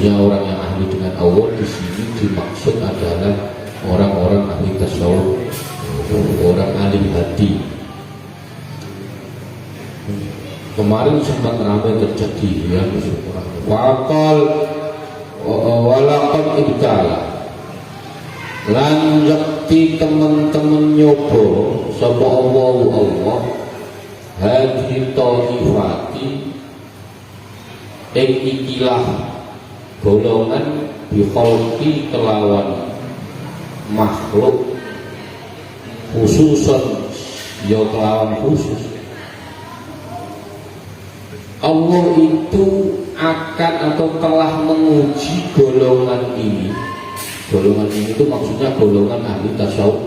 Maksudnya orang yang ahli dengan Allah di sini dimaksud adalah orang-orang ahli tasawuf, orang ahli hati. Kemarin sempat ramai terjadi ya, orang wakal walakon ibtala lan yakti teman-teman nyoba sapa Allah hadhi ta'ifati ikilah golongan bikholki kelawan makhluk khususan ya kelawan khusus. Allah itu akan atau telah menguji golongan ini. Golongan ini itu maksudnya golongan ahli tasawuf.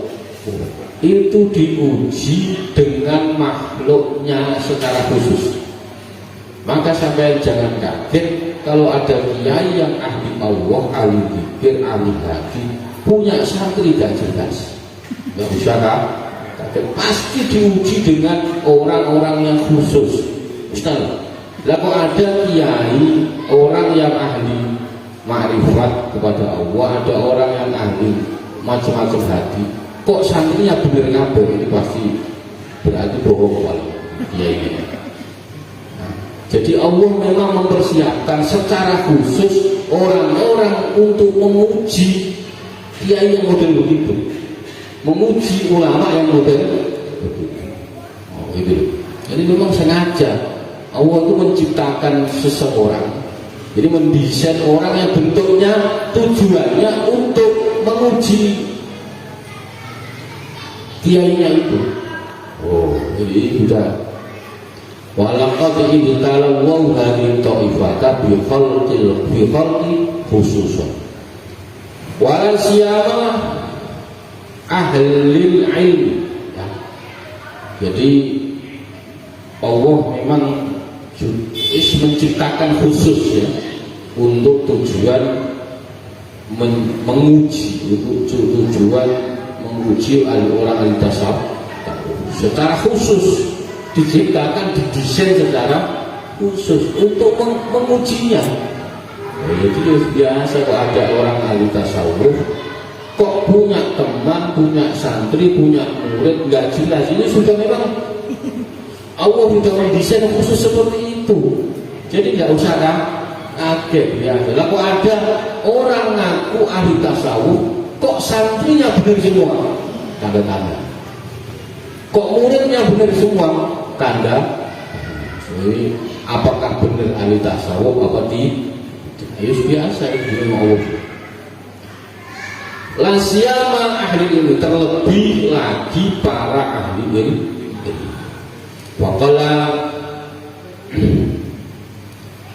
Itu diuji dengan makhluknya secara khusus. Maka sampai jangan kaget kalau ada kiai yang ahli Allah, ahli zikir, ahli hati, punya santri gak jelas. Gak usah kaget. Pasti diuji dengan orang-orang yang khusus. Ustaz, lah kok ada kiai orang yang ahli ma'rifat kepada Allah, ada orang yang ahli macam-macam hati, kok santrinya bener kabeh? Ini pasti berarti bohong kalau kiai ini. Nah, jadi Allah memang mempersiapkan secara khusus orang-orang untuk menguji kiai yang model begitu, menguji ulama yang model begitu. Oh, itu. Jadi memang sengaja Allah itu menciptakan seseorang, jadi mendesain orang yang bentuknya tujuannya untuk menguji kiainya itu. Oh, jadi sudah walaqad ibtala wa hadhihi ta'ifata bi khalqi khususan wa siyama ahli ilmi ya. Jadi Allah memang menciptakan khusus ya untuk tujuan menguji, untuk tujuan menguji orang ahli tasawuf secara khusus, diciptakan, didesain secara khusus untuk mengujinya. Jadi biasa kok ada orang ahli tasawuf kok punya teman, punya santri, punya murid nggak jelas, ini sudah memang Allah sudah mendesain khusus seperti itu. Jadi nggak usah kaget ya. Lah kok ada orang ngaku ahli tasawuf, kok santrinya benar semua? Tanda-tanda. Kok muridnya benar semua? Tanda. Jadi apakah benar ahli tasawuf apa di? Ayo biasa itu Allah. Lasyama ahli ilmu, terlebih lagi para ahli ilmu. Waqala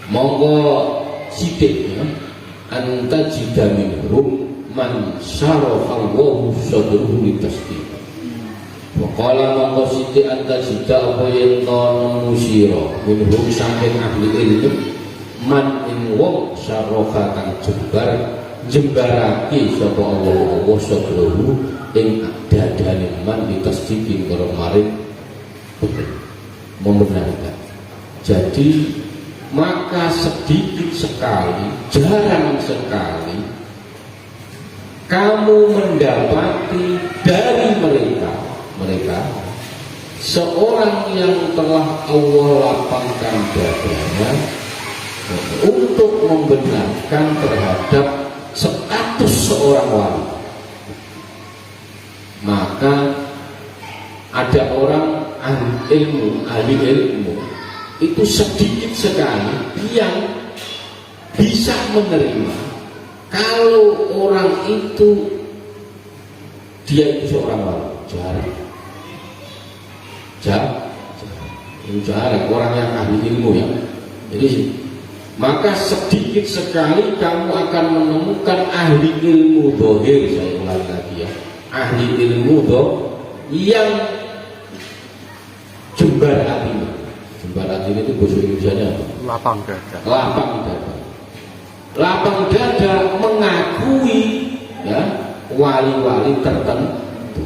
monggo sidik ya, anta jida minhum man syarafallahu sadruhu litasdiq. Waqala monggo sidik anta jida apa yen nemu sira minhum saking ahli ilmu man ing wong syarafa kang jembarake sapa Allah sadruhu ing dadane man litasdiq karo maring membenarkan. Jadi maka sedikit sekali, jarang sekali kamu mendapati dari mereka seorang yang telah Allah lapangkan dadanya untuk membenarkan terhadap status seorang wali. Maka ada orang ahli ilmu itu sedikit sekali yang bisa menerima kalau orang itu dia itu seorang wali. Jarang orang yang ahli ilmu ya. Jadi maka sedikit sekali kamu akan menemukan ahli ilmu dohir, saya ulangi lagi ya, ahli ilmu yang jembar hatinya. Jembar hati itu bahasa Indonesianya apa? Lapang dada. Lapang dada. Lapang dada mengakui ya wali-wali tertentu.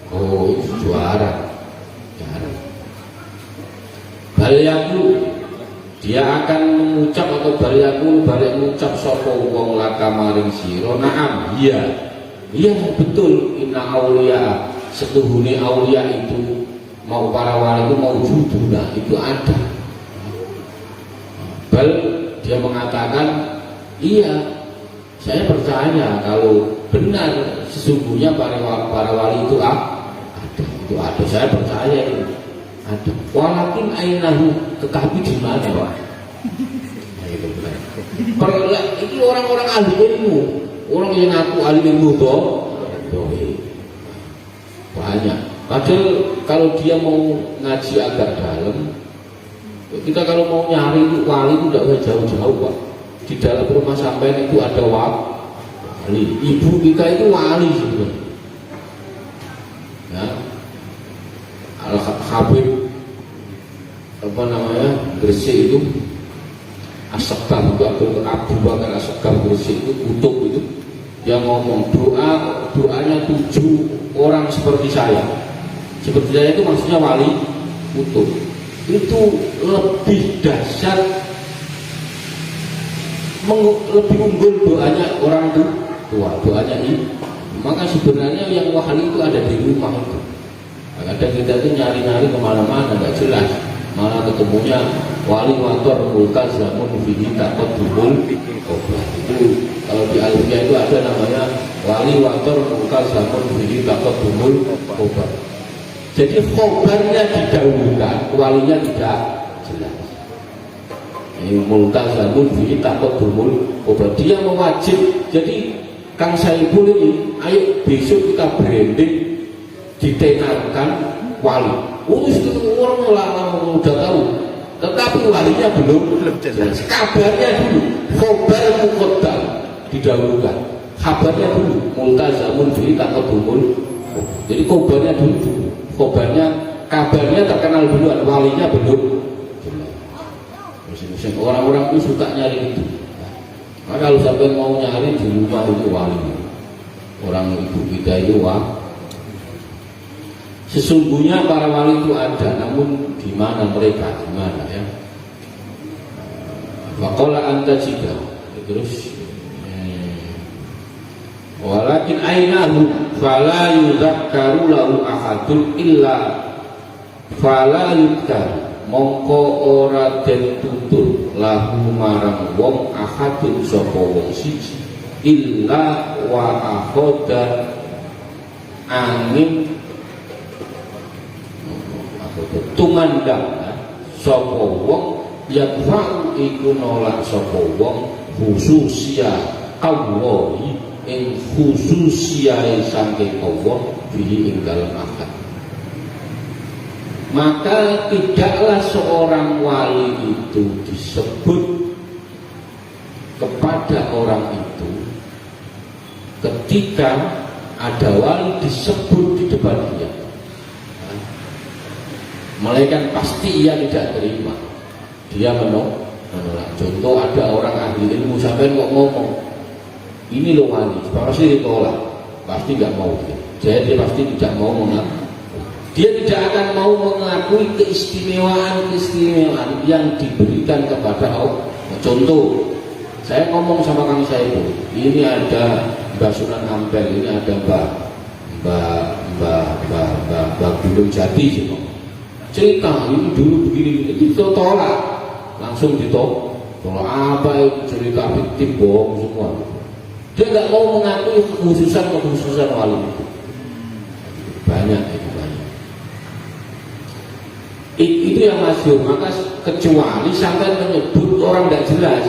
Oh, itu juara. Bal yaku dia akan mengucap atau balik mengucap sapa wong laka maring sira na'am iya betul inna auliya setuhune aulia itu mau para wali itu mau juduna itu ada bal dia mengatakan iya saya percaya kalau benar sesungguhnya para wali itu ada saya percaya itu ada walakin ainahu tetapi di mana Pak? Nah, itu benar. Ini orang-orang ahli ilmu, orang yang ngaku ahli ilmu toh banyak. Padahal kalau dia mau ngaji agak dalam, kita kalau mau nyari itu wali itu tidak usah jauh-jauh Pak. Di dalam rumah sampean itu ada wali, ibu kita itu wali sebenarnya. Ya. Al-Habib apa namanya Gresik itu As-Sekar Abu Bakar As-Sekar Gresik itu kutub itu yang ngomong doanya 7 orang seperti saya itu maksudnya wali kutub itu lebih dahsyat lebih unggul doanya orang tua doanya ini maka sebenarnya yang wali itu ada di rumah itu. Kadang kita itu nyari-nyari kemana-mana nggak jelas, malah ketemunya wali wator mulka zamun fihi takut dumul obat itu kalau di Alfiyah itu ada namanya wali wator mulka zamun fihi takut dumul obat. Jadi khobarnya didahulukan, walinya tidak jelas. Ini mulka zamun fihi takut dumul obat dia mewajib. Jadi Kang Saiful ini, ayo besok kita branding ditenangkan wali. Itu orang lama udah tahu, tetapi walinya belum jelas. Kabarnya dulu, khobar muqaddam didahulukan. Kabarnya dulu, multazamun fi taqaddumul. Jadi khobarnya dulu, kabarnya terkenal duluan, walinya belum jelas. Orang-orang itu suka nyari itu. Maka kalau sampai mau nyari di rumah itu wali. Orang ibu kita itu wali. Sesungguhnya para wali itu ada, namun di mana mereka? Di mana ya? Faqala anta jika terus walakin ainahu fala yudzakkaru lahu ahadun illa fala yudkar mongko ora den tutur lahu marang wong ahadun sapa wong siji illa wa akhoda angin tumandang sapa wong yadfa'u iku nolak sapa wong khususia kawahi ing khususiae saking Allah bihi ing dalem akad. Maka tidaklah seorang wali itu disebut kepada orang itu ketika ada wali disebut di depan dia. Malaikat pasti ia tidak terima, dia menolak. Contoh ada orang ahli ilmu sampai kok ngomong ini loh wali, pasti ditolak, pasti nggak mau dia. Jadi dia pasti tidak mau mengaku. Dia tidak akan mau mengakui keistimewaan yang diberikan kepada Allah. Contoh, saya ngomong sama Kang Saiful, ini ada Mbak Sunan Ampel, ini ada Mbak Gunung Jati semua. Cerita ini dulu begini ditolak, langsung ditolak. Apa itu cerita fiktif bohong semua. Dia nggak mau mengakui kekhususan wali itu. Banyak itu banyak. Itu yang masyhur. Maka kecuali sampai menyebut orang tidak jelas,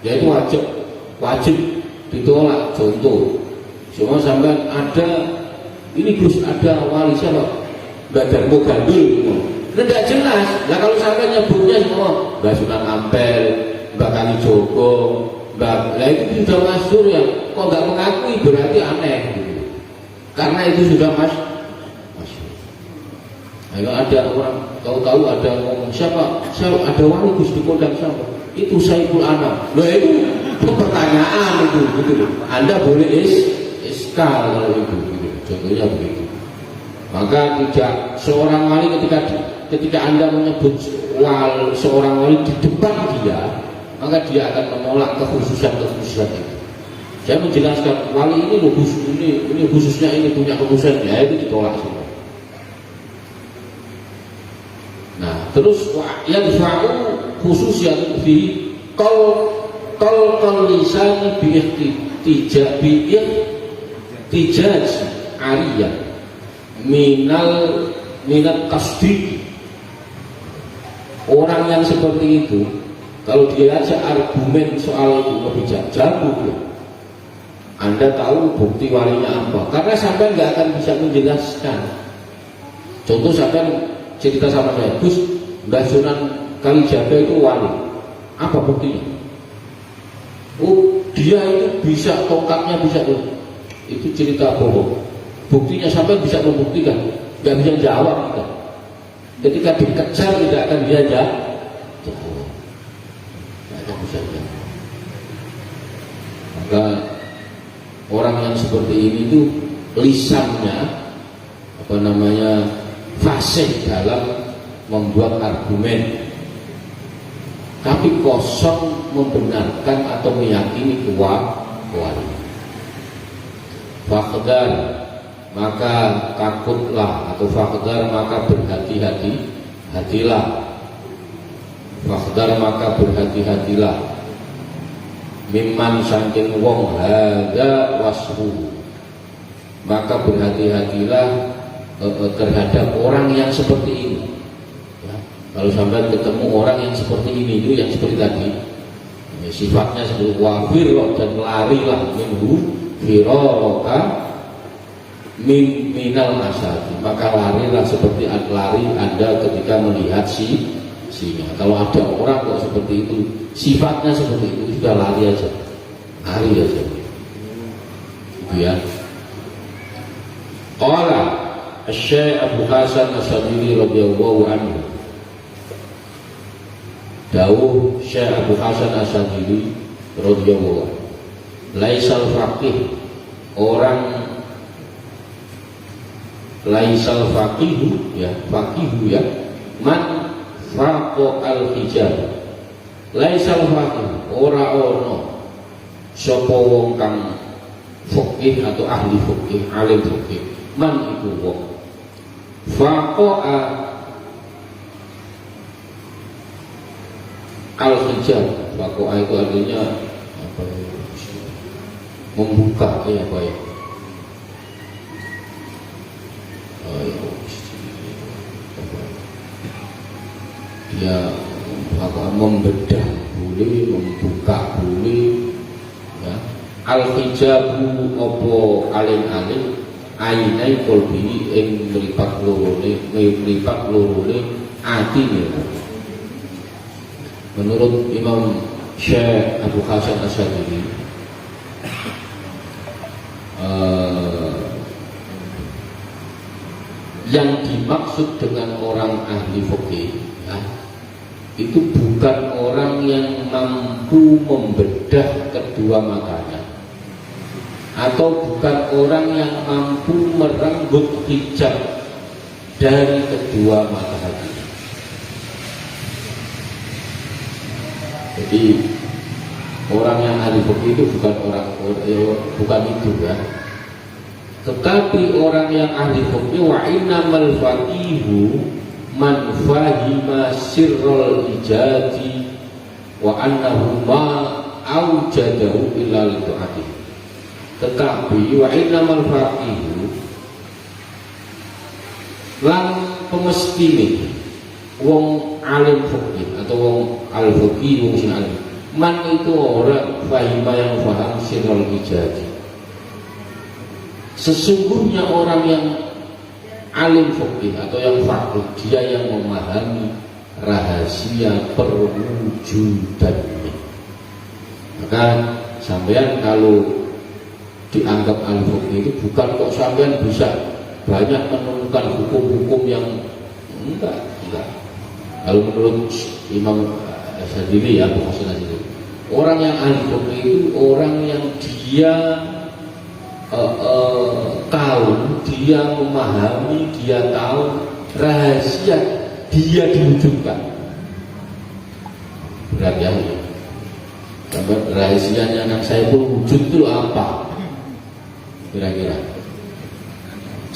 yaitu wajib ditolak. Contoh, cuma sampai ada ini Gus ada wali siapa? Badar Mugandul, tidak jelas. Nah kalau sampai nyebutnya semua Mbak Sunan Ampel, Mbak Kalijogo, Mbak, nah itu sudah masyhur ya. Kok nggak mengakui berarti aneh. Gitu. Karena itu sudah masyhur. Nah, ada orang tahu-tahu ada ngomong siapa ada wali Gus di Kodam siapa? Itu Saiful Anam. Nah itu pertanyaan itu, gitu. Anda boleh iskal kalau itu, gitu. Contohnya begitu. Maka tidak seorang wali ketika ketika Anda menyebut seorang wali di depan dia, maka dia akan menolak kekhususan-kekhususan itu. Saya menjelaskan wali ini loh ini khususnya ini punya kekhususan, ya itu ditolak semua. Nah, terus yang fa'u khususnya fi qal lisan bi ihtijaj aliyah minat tasdik. Orang yang seperti itu kalau dia aja argumen soal itu lebih jago ya. Anda tahu bukti walinya apa, karena sampai nggak akan bisa menjelaskan. Contoh sampai cerita sama saya, Gus, Mbah Sunan Kalijaga itu wali, apa buktinya? Oh, dia itu bisa tongkatnya bisa itu cerita bohong. Buktinya sampai bisa membuktikan, nggak bisa jawab kita. Ketika dikejar tidak akan dia jawab, nggak akan bisa jawab. Maka orang yang seperti ini tuh lisannya fasih dalam membuat argumen, tapi kosong membenarkan atau meyakini wali. Fakhdar, maka takutlah, atau fakhdar maka berhati-hatilah. Fakhdar maka berhati-hatilah. Mimman saking wong hadza wasfu, maka berhati-hatilah terhadap orang yang seperti ini ya. Kalau sampai ketemu orang yang seperti ini itu yang seperti tadi ya, sifatnya seperti wafir dan larilah minhu firaka minal asadi, maka larilah seperti lari Anda ketika melihat singa. Kalau ada orang kok seperti itu, sifatnya seperti itu, sudah lari aja itu ya. Qala Syekh Abu Hasan Asy'adili radhiyallahu anhu, dawuh Syekh Abu Hasan Asy'adili radhiyallahu anhu, laisal faqih, orang laisal faqihu ya, faqihu ya, man faqo al hijab, laisal faqih, ora ono sapa wong kang faqih atau ahli faqih, alim faqih, man iku wong faqo'a al-hijab. Faqo'a itu artinya apa ya? Membuka ya, apa ya? Dia membedah boleh, membuka boleh ya. Al-hijabu opo alin-alin ainai kolbi ing meripat lorone atine. Menurut Imam Syekh Abu Hasan Asy'adili, yang dimaksud dengan orang ahli fikih ya, itu bukan orang yang mampu membedah kedua matanya, atau bukan orang yang mampu merenggut hijab dari kedua mata hati. Jadi orang yang ahli fikih itu bukan itu ya. Tetapi orang yang ahli fikih, wa innamal faqihu man fahima sirral ijadi wa annahu ma aujadahu illa li ta'ati. Tetapi wa innamal faqihu lan pemestine wong alim fikih atau wong al-fikih, wong sing alim, man itu orang fahima yang faham sirral ijadi. Sesungguhnya orang yang alim fikih atau yang faqih, dia yang memahami rahasia perwujudannya. Maka sampean kalau dianggap alim fikih itu bukan kok sampean bisa banyak menemukan hukum-hukum yang enggak. Kalau menurut Imam Asy'adili ya, Abu Hasan Asy'adili, orang yang alim fikih itu orang yang dia tahu, dia memahami, dia tahu rahasia dia diwujudkan. Berat ya. Sampai rahasianya anak saya pun wujud itu apa? Kira-kira.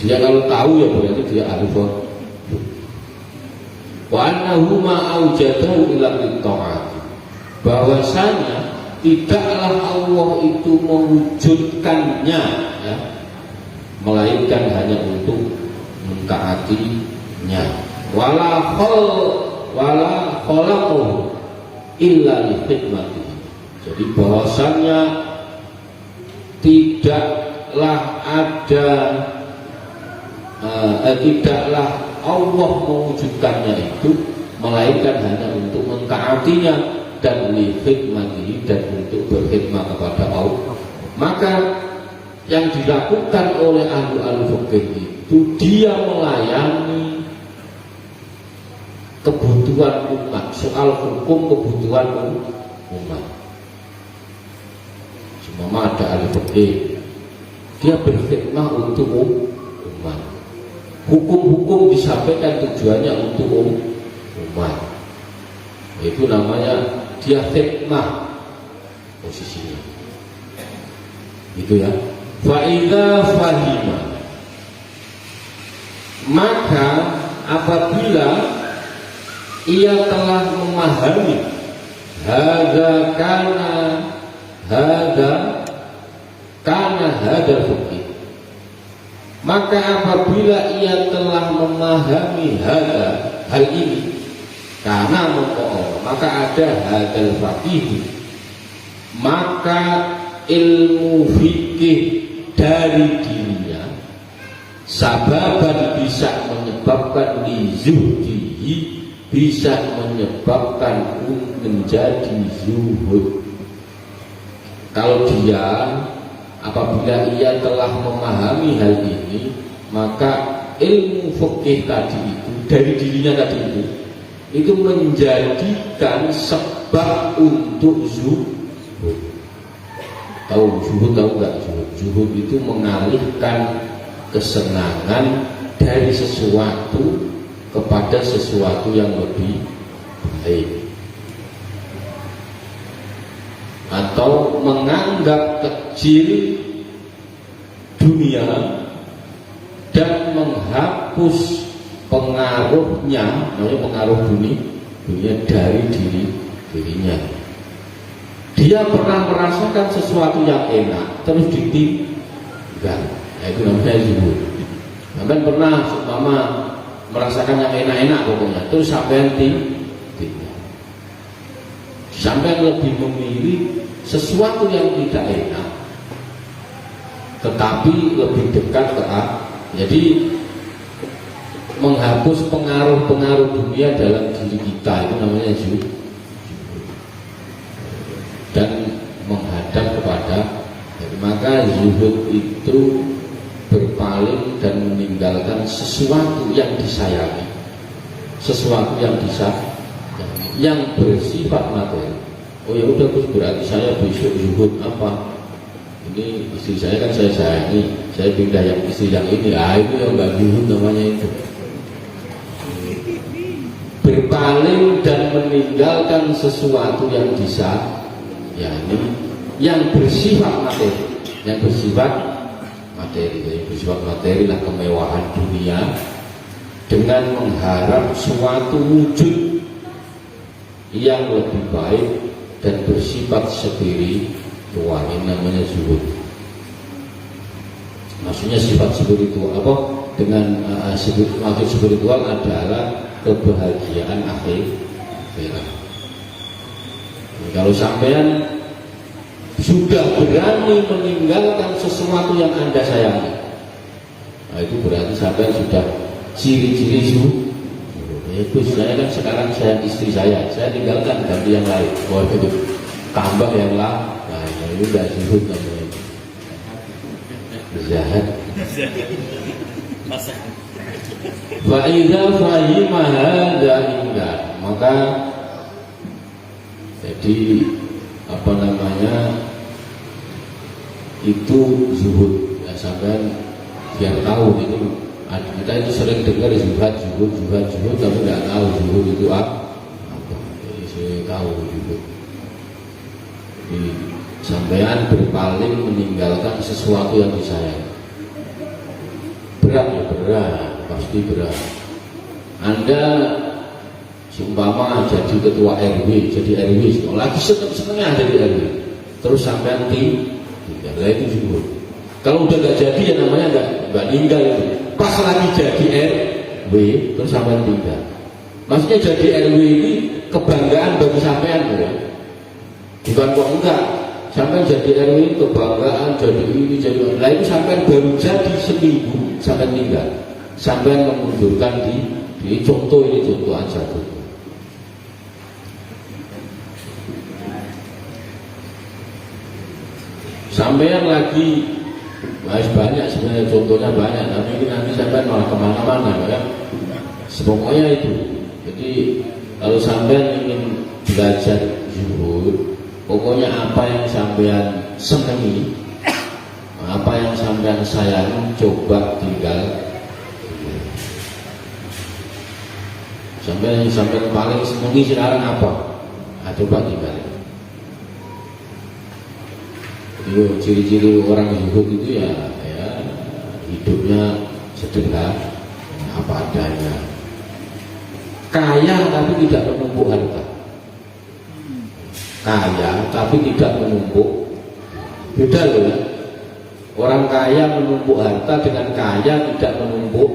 Dia kalau tahu ya berarti dia arif. Wa annahu ma aujadahu illa lit-ta'at. Bahwasanya tidaklah Allah itu mewujudkannya ya, melainkan hanya untuk mentaatinya. Wala khalaqahu illa li khidmatihi. Jadi bahwasanya tidaklah Allah mewujudkannya itu melainkan hanya untuk mentaatinya dan li khidmatihi, dan untuk berkhidmat kepada Allah. Maka yang dilakukan oleh ahli fikih itu dia melayani kebutuhan umat, soal hukum kebutuhan umat. Semua ada ahli fikih, dia berkhidmat untuk umat. Hukum-hukum disampaikan tujuannya untuk umat. Itu namanya dia khidmah posisinya. Itu ya. Fa idza fahima, maka apabila ia telah memahami hadza hadal fikih, maka apabila ia telah memahami hal ini, karena maka ada hadal fikih, maka ilmu fikih dari dirinya sababan bisa menyebabkan lizuhdihi, bisa menyebabkan menjadi zuhud. Kalau dia apabila ia telah memahami hal ini, maka ilmu fikih tadi itu dari dirinya tadi itu menjadikan sebab untuk zuhud. Tahu zuhud, tahu nggak zuhud? Zuhud itu mengalihkan kesenangan dari sesuatu kepada sesuatu yang lebih baik, atau menganggap kecil dunia dan menghapus pengaruhnya, pengaruh dunia dari dirinya. Dia pernah merasakan sesuatu yang enak terus ditinggal, itu namanya zuhud. Sampai pernah seumpama merasakan yang enak-enak pokoknya terus sampai tinggal. Sampai lebih memilih sesuatu yang tidak enak tetapi lebih dekat ke Allah. Jadi menghapus pengaruh-pengaruh dunia dalam diri kita, itu namanya zuhud. Dan menghadap kepada, maka zuhud itu berpaling dan meninggalkan sesuatu yang disayangi, sesuatu yang yang bersifat materi. Oh ya udah, berarti saya besok zuhud apa? Ini istri saya kan saya sayangi, saya pindah yang istri yang ini, itu yang nggak zuhud namanya itu. Berpaling dan meninggalkan sesuatu yang yang bersifat materi, yang bersifat materi lah, kemewahan dunia, dengan mengharap suatu wujud yang lebih baik dan bersifat spiritual. Ini namanya zuhud. Maksudnya sifat spiritual apa? Dengan maksud spiritual adalah kebahagiaan akhirat. Kalau sampean sudah berani meninggalkan sesuatu yang Anda sayangi, nah itu berarti sampean sudah ciri-ciri zuhud. Itu saya kan sekarang sayang istri saya tinggalkan ganti yang lain. Oh itu tambah yang lain. Nah itu udah zuhud namanya. Jahat. Fa idza fahima hadza indah, maka jadi itu zuhud ya, sampai biar tahu ini Kita itu sering dengar zuhud, tapi nggak tahu zuhud itu apa. Jadi saya tahu zuhud. Jadi sampean berpaling meninggalkan sesuatu yang disayang. Berat ya, berat, pasti berat. Anda seumpama jadi ketua RW, lagi seneng-senengnya jadi RW, terus sampean tinggal, itu zuhud. Kalau udah nggak jadi ya namanya nggak tinggal itu. Pas lagi jadi RW terus sampean tinggal. Maksudnya jadi RW ini kebanggaan bagi sampean ya. Bukan kok enggak. Sampean jadi RW ini kebanggaan, jadi ini jadi lain, sampean baru jadi seminggu sampean tinggal. Sampean mengundurkan di contoh ini contoh aja tuh. Sampean lagi banyak sebenarnya, contohnya banyak, tapi ini nanti sampai malah kemana-mana ya. Pokoknya itu. Jadi kalau sampean ingin belajar zuhud, pokoknya apa yang sampean senangi, apa yang sampean sayang, coba tinggal. Sampean paling senangi sekarang apa? Coba tinggal. Ciri-ciri orang zuhud itu ya hidupnya sederhana, apa adanya, kaya tapi tidak menumpuk harta, kaya tapi tidak menumpuk, beda loh ya. Orang kaya menumpuk harta dengan kaya tidak menumpuk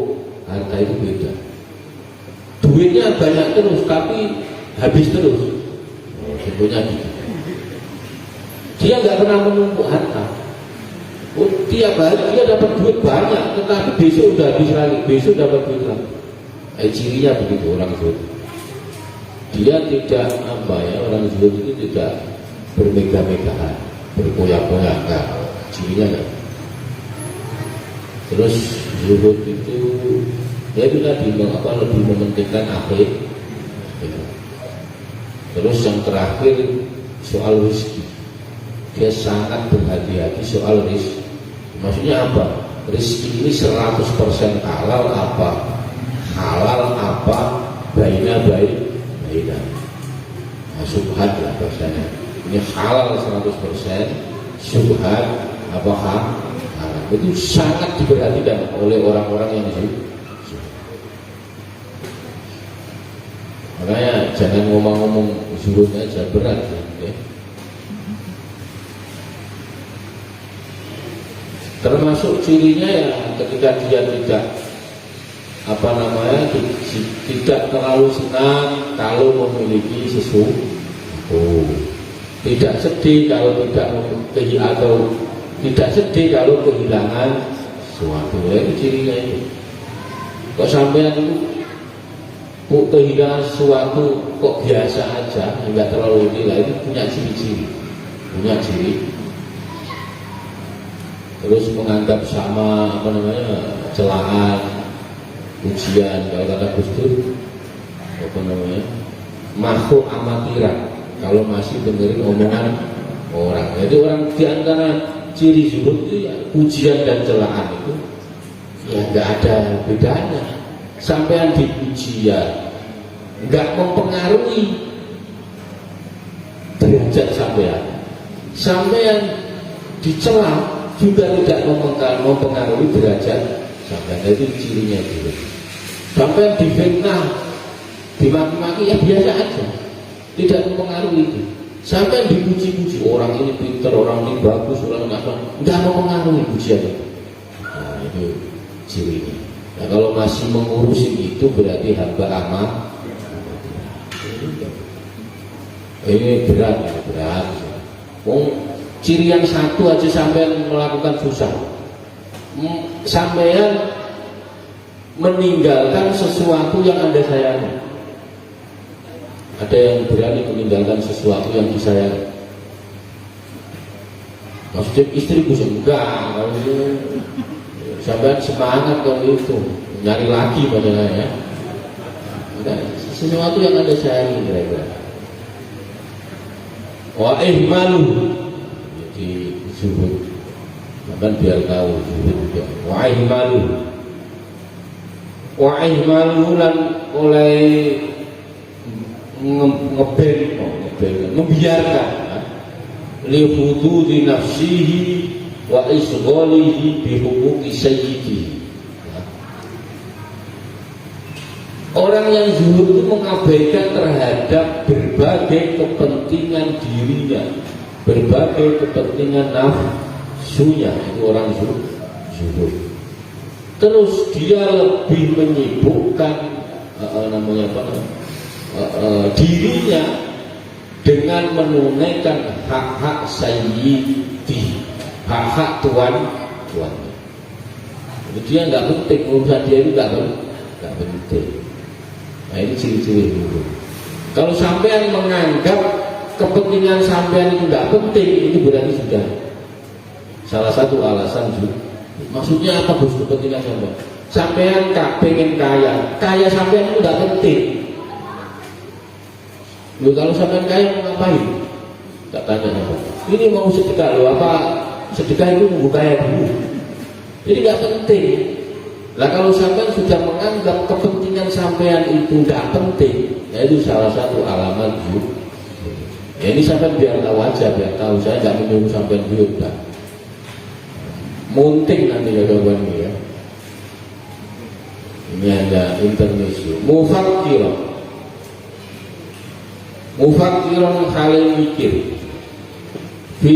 harta itu beda. Duitnya banyak terus tapi habis terus, contohnya gitu. Dia nggak pernah menumpuk harta. Tiap hari dia dapat duit banyak, tetapi besok udah habis lagi, besok dapat duit lagi. Cirinya begitu orang zuhud. Dia tidak orang zuhud itu tidak bermegah-megahan, berkoyak-koyak, enggak. Cirinya enggak. Terus zuhud itu dia itu tadi lebih mementingkan akhir. Terus yang terakhir soal rezeki. Dia sangat berhati-hati soal rezeki. Maksudnya apa? Rezeki ini 100% halal apa? Halal apa? Baina. Subhat lah bahasanya. Ini halal 100%, subhat apa halal. Itu sangat diperhatikan oleh orang-orang yang zuhud. Makanya jangan ngomong-ngomong zuhud aja, berat ya. Termasuk cirinya ya ketika dia tidak tidak terlalu senang kalau memiliki sesuatu, tidak sedih kalau tidak sedih kalau kehilangan sesuatu. Itu cirinya itu. Kok sampean itu kehilangan sesuatu kok biasa aja, nggak terlalu nilai, itu punya ciri-ciri, Terus menganggap sama celaan, ujian, kalau kata Gus Dur makhluk amatiran kalau masih dengerin omongan orang. Jadi orang diantara ciri zuhud itu ya ujian dan celaan itu ya nggak ada bedanya. Sampean di ujian nggak mempengaruhi derajat sampean dicela juga tidak mempengaruhi derajat sampean. Itu cirinya itu. Sampean difitnah, dimaki-maki ya biasa aja, tidak mempengaruhi itu. Sampean dipuji-puji, orang ini pintar, orang ini bagus, orang ini apa, nggak mempengaruhi pujian itu. Nah itu cirinya. Nah kalau masih mengurusi itu berarti hamba amat. Ini berat. Ciri yang satu aja sampean melakukan susah. Sampean meninggalkan sesuatu yang Anda sayangi. Ada yang berani meninggalkan sesuatu yang disayangi. Maksudnya istri gus enggak, kalau itu sampean semangat kalau itu nyari lagi padahal ya. Enggak, sesuatu yang Anda sayangi kira-kira. Wa ihmalu di zuhud, bahkan biar tahu zuhud juga. Wa ihmalu wa ihmaluhu lan oleh membiarkan li hududi nafsihi wa isghalihi bi huquqi sayyidihi. Orang yang zuhud itu mengabaikan terhadap berbagai kepentingan dirinya, berbagai kepentingan nafsunya, itu orang zuhud. Terus dia lebih menyibukkan dirinya dengan menunaikan hak-hak sayyidi, hak-hak tuannya. Dia nggak penting, urusan dia itu nggak penting. Nah ini ciri-ciri dulu. Kalau sampean menganggap kepentingan sampean itu nggak penting, ini berarti sudah salah satu alasan juga. Maksudnya apa bos kepentingan sampean? Sampean pengen kaya sampean itu nggak penting. Lu kalau sampean kaya mau ngapain? Tak tanya apa. Ini mau sedekah lo apa? Sedekah itu nunggu kaya dulu. Jadi nggak penting. Lah kalau sampean sudah menganggap kepentingan sampean itu nggak penting, ya itu salah satu alamat zuhud. Ya ini sampean biar tahu aja, biar tahu saya nggak menyuruh sampean zuhud, dah. Munting nanti ya kawan ya. Ini ada Indonesia. Mufakiran kalian mikir. Fi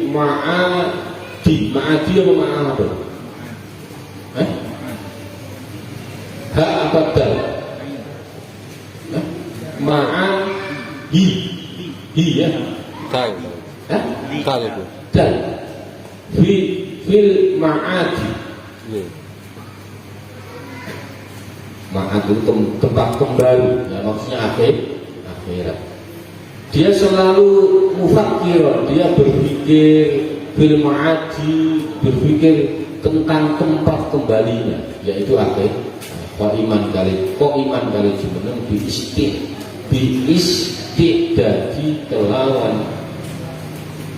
ma'adi apa ma'adi? Ha apa dal? Ma'adi. Ya. Dal. Dal itu. Dal. Fil ma'adi. Ma'ad itu tempat kembali. Ya, maksudnya akhirat. Dia selalu mufakiran, dia berpikir fil ma'adi, berpikir tentang tempat kembalinya, yaitu akhirat. Kok iman kali jumeneng istiqdadi kelawan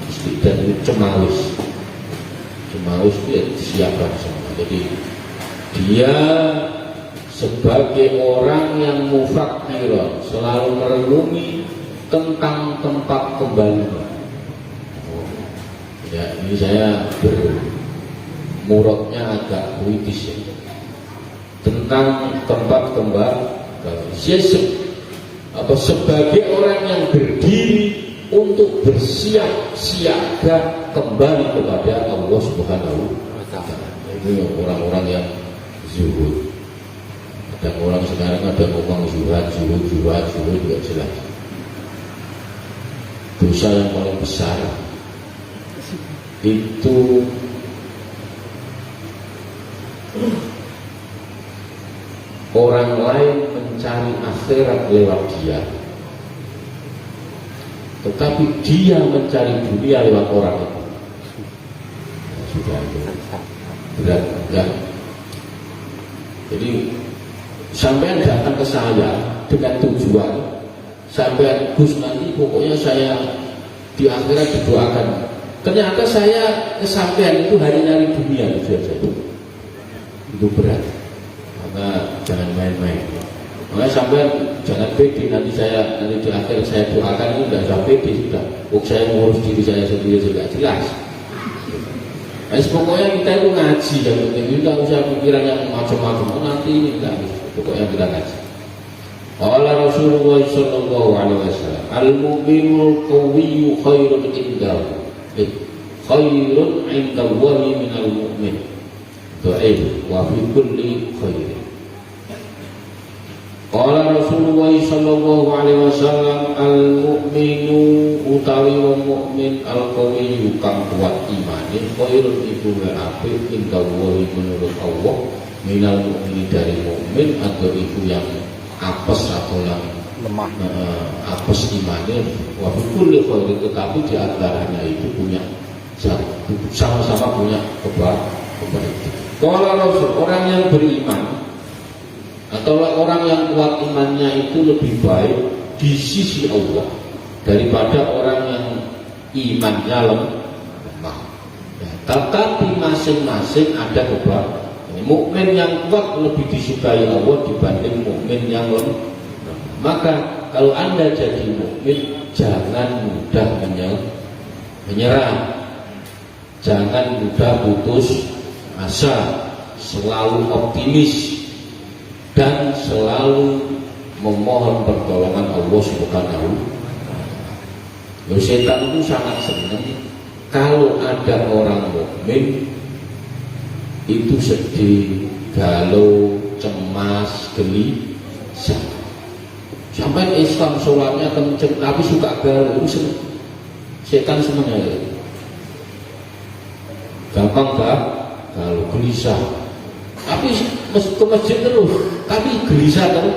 istiqdad itu cemawis dia disiapkan semua. Jadi dia sebagai orang yang mufakiran selalu merenungi tentang tempat kembalinya. Ya ini saya bermurodnya agak puitis ya. Tentang tempat kembali. Sebagai orang yang berdiri untuk bersiap siaga kembali kepada Allah Subhanahu wa Ta'ala. Ini orang-orang yang zuhud. Kadang orang sekarang ada ngomong zuhud juga jelas. Dosa yang paling besar itu orang lain mencari akhirat lewat dia, tetapi dia mencari dunia lewat orang itu. Sudah itu berat enggak. Jadi sampai datang ke saya dengan tujuan sampai Gus nanti pokoknya saya di akhirat didoakan. Ternyata saya kesampaian itu hanya nyari dunia itu saja. Itu berat. Maka jangan main-main. Makanya sampai jangan pede nanti di akhir saya doakan itu tidak usah pede sudah. Saya mengurus diri saya sendiri juga jelas. Nah, pokoknya kita itu ngaji yang penting, tidak usah pikiran yang macam-macam. Nanti ini tidak. Pokoknya kita ngaji. Allah Rasulullah Sallallahu Alaihi Wasallam, al-mu'minul qawiyyu khairun indahu, khairun indallahi minal mu'min. Doain wa fi kulli khairin. Qala Rasulullah sallallahu alaihi wasallam al-mu'minu utawi wong mukmin al-qawiyyu kang kuat imane khairun iku apik indallahi menurut Allah minal mu'min dari mukmin atau iku yang apes atau yang lemah apes imane wa fi kulli khairin, tetapi di antaranya itu punya sama-sama punya kebaikan. Kalau orang yang beriman atau orang yang kuat imannya itu lebih baik di sisi Allah daripada orang yang imannya lemah. Ya, tetapi masing-masing ada kebaikan. Mukmin yang kuat lebih disukai Allah dibanding mukmin yang lemah. Maka kalau Anda jadi mukmin, jangan mudah menyerah, jangan mudah putus asa, selalu optimis dan selalu memohon pertolongan Allah Subhanahu. Setan itu sangat senang kalau ada orang mukmin itu sedih, galau, cemas, gelisah. Sampai Islam sholatnya kenceng tapi suka galau, itu senang. Setan senang ya. Gampang galau, gelisah. Tapi ke masjid terus, tapi gelisah terus.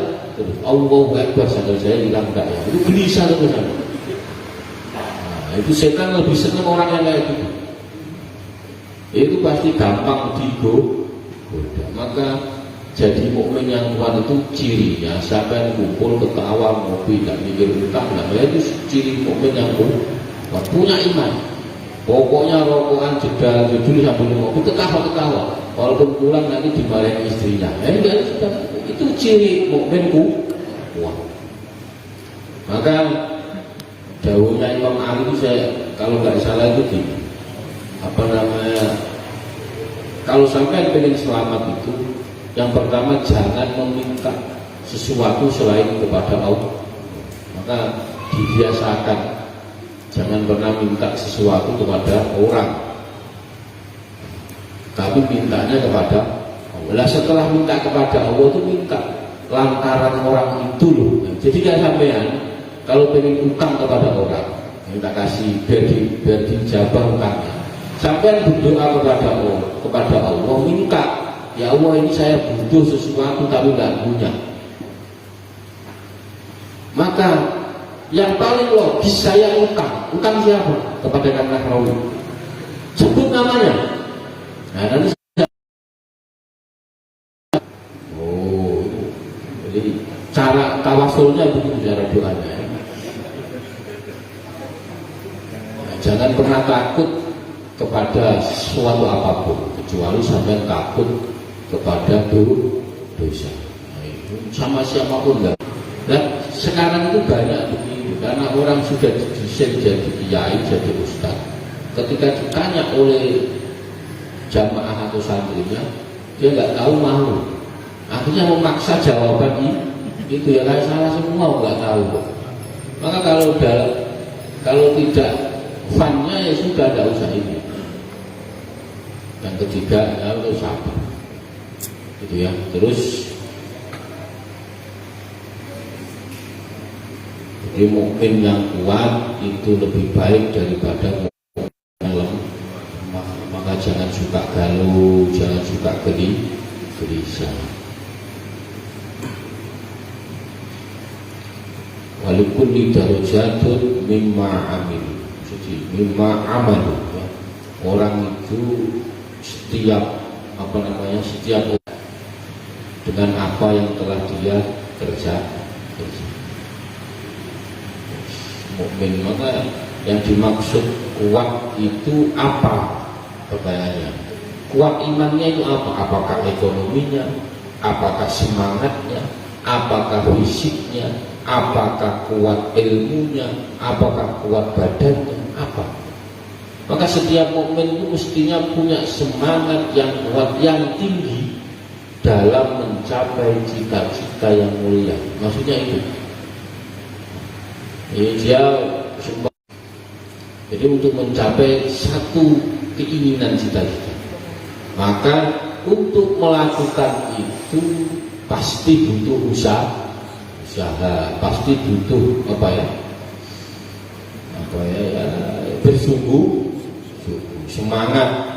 Allahu Akbar, sandal saya hilang enggak ya? Itu gelisah terus. Nah, itu setan lebih senang orang yang kayak gitu. Itu pasti gampang digoda. Maka jadi mukmin yang kuat itu cirinya sampai kumpul ketawa ngopi tidak mikir utang, nah itu ciri mukmin yang kuat, punya iman. Pokoknya rokokan jedal judul sambil ngopi ketawa walaupun pulang nanti dimarahin istrinya. Itu ciri mukmin kuat. Maka dawuhnya Imam Ali itu saya kalau nggak salah itu gini, kalau sampai pengen selamat itu yang pertama jangan meminta sesuatu selain kepada Allah. Maka dibiasakan jangan pernah minta sesuatu kepada orang, tapi mintanya kepada Allah. Setelah minta kepada Allah itu minta lantaran orang itu loh. Jadi kan sampean kalau pengen utang kepada orang, minta kasih biar dijabah utangnya. Sampai berdoa kepada Allah, minta, ya Allah ini saya butuh sesuatu tapi nggak punya. Maka yang paling logis saya utang siapa? Kepada Kang Nahrawi. Sebut namanya. Nah nanti jadi cara tawasulnya begitu, cara doanya. Nah, jangan pernah takut kepada suatu apapun kecuali sampai takut kepada dosa. Nah, itu sama siapapun enggak. Nah, sekarang itu banyak begini karena orang sudah didesain jadi kiai, jadi ustaz. Ketika ditanya oleh jamaah atau santrinya, dia nggak tahu malu. Akhirnya memaksa jawaban itu ya kayak salah semua, nggak tahu. Maka kalau tidak funnya ya sudah tidak usah ini. Yang ketiga harus sabar, gitu ya. Terus jadi mukmin yang kuat itu lebih baik daripada mukmin yang lemah. Maka jangan suka galau, jangan suka gelisah. Walaupun darajatun mimma amil, jadi mimma amalu ya. Orang itu setiap dengan apa yang telah dia kerjakan. Mukmin, maka yang dimaksud kuat itu apa? Pertanyaannya, kuat imannya itu apa? Apakah ekonominya? Apakah semangatnya? Apakah fisiknya? Apakah kuat ilmunya? Apakah kuat badannya? Apa? Maka setiap mukmin itu mestinya punya semangat yang kuat, yang tinggi dalam mencapai cita-cita yang mulia. Maksudnya itu. Dia jadi untuk mencapai satu keinginan cita-cita, maka untuk melakukan itu pasti butuh usaha, pasti butuh bersungguh, semangat